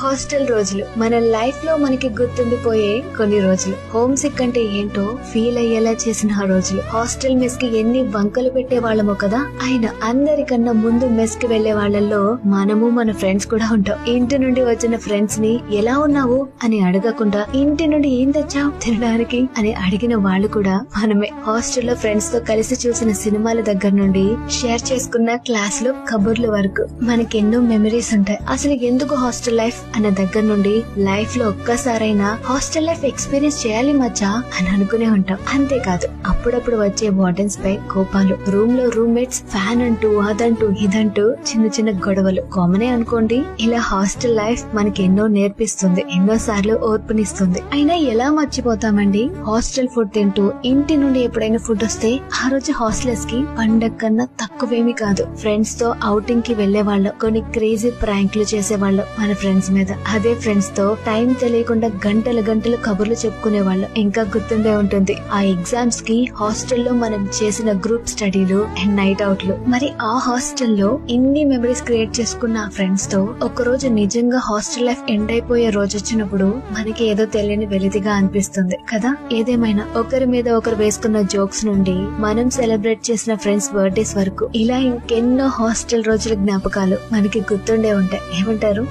Hostel రోజులు మన life లో మనకి గుర్తుండిపోయే కొన్ని రోజులు. హోమ్ సిక్ అంటే ఏంటో ఫీల్ అయ్యేలా చేసిన ఆ రోజులు. హాస్టల్ మెస్ కి ఎన్ని వంకలు పెట్టే వాళ్ళమో కదా. అయినా అందరికన్నా ముందు మెస్ కి వెళ్లే వాళ్ళల్లో మనము మన ఫ్రెండ్స్ కూడా ఉంటాం. ఇంటి నుండి వచ్చిన ఫ్రెండ్స్ ని ఎలా ఉన్నావు అని అడగకుండా ఇంటి నుండి ఏం తెచ్చావు తినడానికి అని అడిగిన వాళ్ళు కూడా మనమే. హాస్టల్లో ఫ్రెండ్స్ తో కలిసి చూసిన సినిమాల దగ్గర నుండి షేర్ చేసుకున్న క్లాస్ లో కబుర్ల వరకు మనకెన్నో మెమరీస్ ఉంటాయి. అసలు ఎందుకు హాస్టల్ లైఫ్ అన్న దగ్గర నుండి లైఫ్ లో ఒక్కసారైనా హాస్టల్ లైఫ్ ఎక్స్పీరియన్స్ చేయాలి మచ్చా అని అనుకునే ఉంటాం. అంతేకాదు అప్పుడప్పుడు వచ్చే వార్డెన్స్ పై కోపాలు, రూమ్ లో రూమ్మేట్స్ ఫ్యాన్ అంటూ అదంటూ ఇదంటూ చిన్న చిన్న గొడవలు కామనే అనుకోండి. ఇలా హాస్టల్ లైఫ్ మనకి ఎన్నో నేర్పిస్తుంది, ఎన్నో సార్లు ఓర్పునిస్తుంది. అయినా ఎలా మర్చిపోతామండి హాస్టల్ ఫుడ్ తింటూ. ఇంటి నుండి ఎప్పుడైనా ఫుడ్ వస్తే ఆ రోజు హాస్టలర్స్ కి పండగ కన్నా తక్కువేమీ కాదు. ఫ్రెండ్స్ తో అవుటింగ్ కి వెళ్లే వాళ్ళు, కొన్ని క్రేజీ ప్రాంక్లు చేసేవాళ్ళు మన ఫ్రెండ్స్ మీద. అదే ఫ్రెండ్స్ తో టైం తెలియకుండా గంటలు గంటలు కబుర్లు చెప్పుకునే వాళ్ళు. ఇంకా గుర్తుండే ఉంటుంది ఆ ఎగ్జామ్స్ కి హాస్టల్లో మనం చేసిన గ్రూప్ స్టడీలు అండ్ నైట్ అవుట్లు. మరి ఆ హాస్టల్లో ఇన్ని మెమరీస్ క్రియేట్ చేసుకున్న ఆ ఫ్రెండ్స్ తో ఒక రోజు నిజంగా హాస్టల్ లైఫ్ ఎండ్ అయిపోయే రోజు వచ్చినప్పుడు మనకి ఏదో తెలియని వెలితిగా అనిపిస్తుంది కదా. ఏదేమైనా ఒకరి మీద ఒకరు వేసుకున్న జోక్స్ నుండి మనం సెలబ్రేట్ చేసిన ఫ్రెండ్స్ బర్త్డేస్ వరకు ఇలా ఇంకెన్నో హాస్టల్ రోజుల జ్ఞాపకాలు మనకి గుర్తుండే ఉంటాయి. ఏమంటారు?